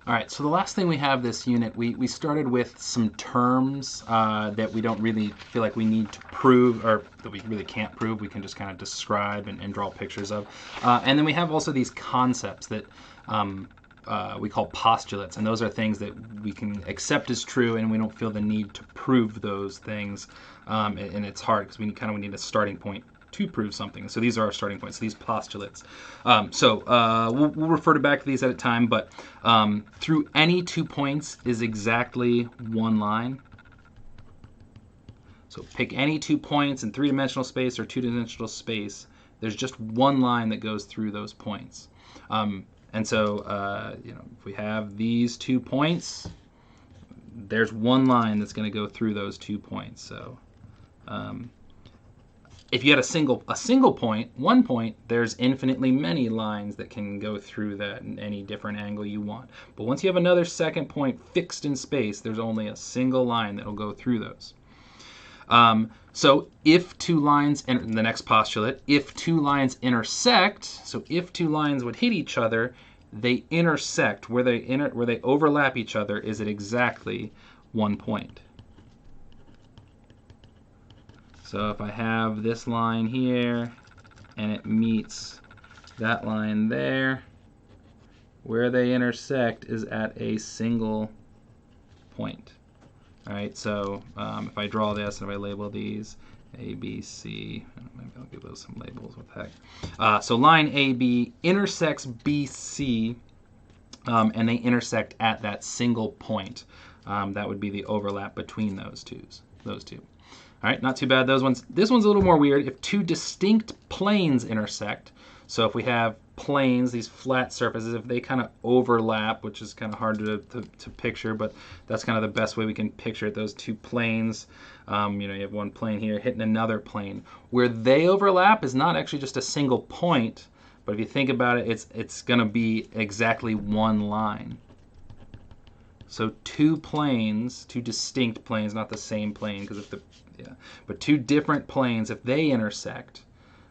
All right, so the last thing we have this unit, we started with some terms that we don't really feel like we need to prove, or that we really can't prove. We can just kind of describe and draw pictures of. And then we have also these concepts that we call postulates, and those are things that we can accept as true, and we don't feel the need to prove those things. And it's hard because we kind of need a starting point to prove something. So these are our starting points, these postulates. We'll refer back to these at a time, but through any 2 points is exactly one line. So pick any 2 points in three-dimensional space or two-dimensional space. There's just one line that goes through those points. If we have these 2 points, there's one line that's going to go through those 2 points. So if you had a single point, 1 point, there's infinitely many lines that can go through that in any different angle you want. But once you have another second point fixed in space, there's only a single line that will go through those. So if two lines, and the next postulate, if two lines intersect, so if two lines would hit each other, they intersect. Where they overlap each other is at exactly 1 point. So if I have this line here and it meets that line there, where they intersect is at a single point. All right, so if I draw this and if I label these A, B, C, maybe I'll give those some labels, what the heck. So line AB intersects BC, and they intersect at that single point. That would be the overlap between those two. All right, not too bad. Those ones. This one's a little more weird. If two distinct planes intersect, so if we have planes, these flat surfaces, if they kind of overlap, which is kind of hard to picture, but that's kind of the best way we can picture it. Those two planes, you have one plane here hitting another plane. Where they overlap is not actually just a single point, but if you think about it, it's going to be exactly one line. So two planes, two distinct planes, not the same plane, because but two different planes, if they intersect,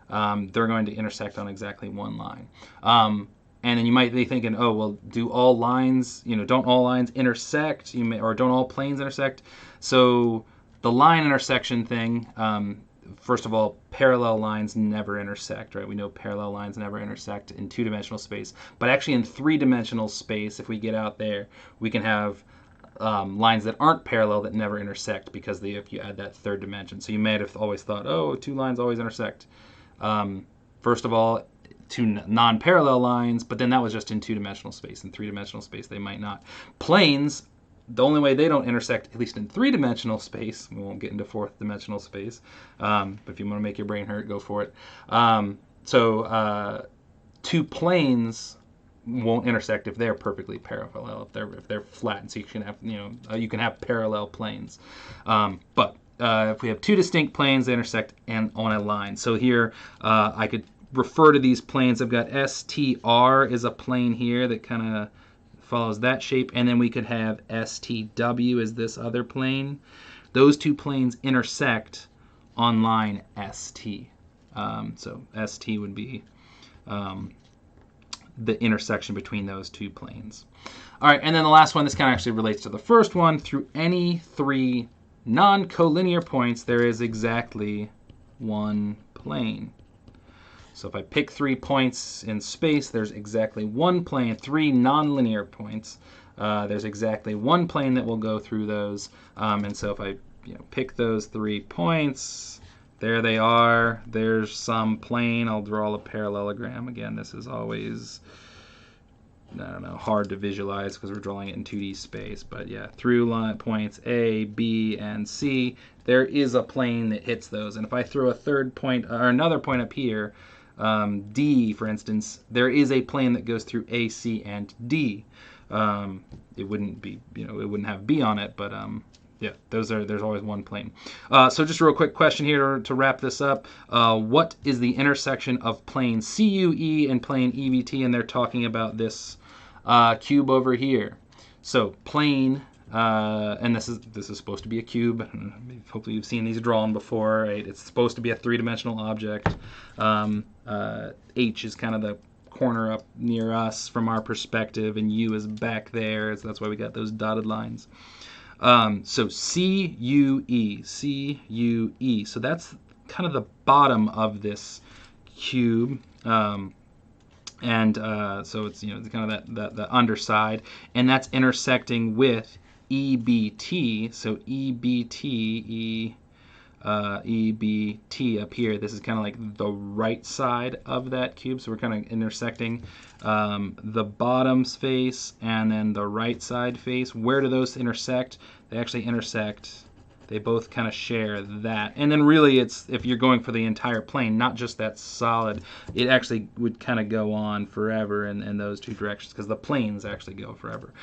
they're going to intersect on exactly one line. And then you might be thinking, oh, well, do all lines, don't all lines intersect? Or don't all planes intersect? So the line intersection thing, first of all, parallel lines never intersect, right? We know parallel lines never intersect in two-dimensional space. But actually in three-dimensional space, if we get out there, we can have lines that aren't parallel that never intersect because if you add that third dimension. So you may have always thought, oh, two lines always intersect. First of all, two non-parallel lines, but then that was just in two-dimensional space. In three-dimensional space, they might not. Planes, the only way they don't intersect, at least in three-dimensional space, we won't get into fourth-dimensional space, but if you want to make your brain hurt, go for it. Two planes won't intersect if they're perfectly parallel, if they're flat, and so you can have parallel planes. But if we have two distinct planes, they intersect on a line. So here I could refer to these planes. I've got STR is a plane here that kind of follows that shape, and then we could have STW as this other plane. Those two planes intersect on line ST. So ST would be the intersection between those two planes. All right, and then the last one, this kind of actually relates to the first one. Through any three non-collinear points, there is exactly one plane. So if I pick 3 points in space, there's exactly one plane. 3 non-linear points, there's exactly one plane that will go through those. And so if I pick those 3 points, there they are. There's some plane. I'll draw a parallelogram. Again, this is always, hard to visualize because we're drawing it in 2D space. But yeah, through line points A, B, and C, there is a plane that hits those. And if I throw a third point or another point up here, D, for instance, there is a plane that goes through A, C, and D. It wouldn't be, it wouldn't have B on it, but yeah, there's always one plane. So just a real quick question here to wrap this up. What is the intersection of plane CUE and plane EVT? And they're talking about this cube over here. So plane, and this is supposed to be a cube. Hopefully you've seen these drawn before. Right? It's supposed to be a three-dimensional object. H is kind of the corner up near us from our perspective, and U is back there, so that's why we got those dotted lines. So CUE, CUE. So that's kind of the bottom of this cube. So it's it's kind of the underside, and that's intersecting with EBT. So EBT, EBT up here. This is kind of like the right side of that cube. So we're kind of intersecting the bottom's face and then the right side face. Where do those intersect? They actually intersect. They both kind of share that. And then really it's, if you're going for the entire plane, not just that solid, it actually would kind of go on forever in those two directions, because the planes actually go forever.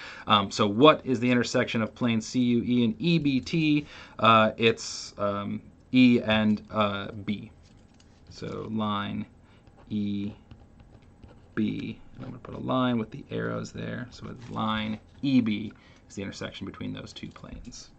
So what is the intersection of plane CUE and EBT? It's E and B. So line E, B. I'm going to put a line with the arrows there. So it's line EB is the intersection between those two planes.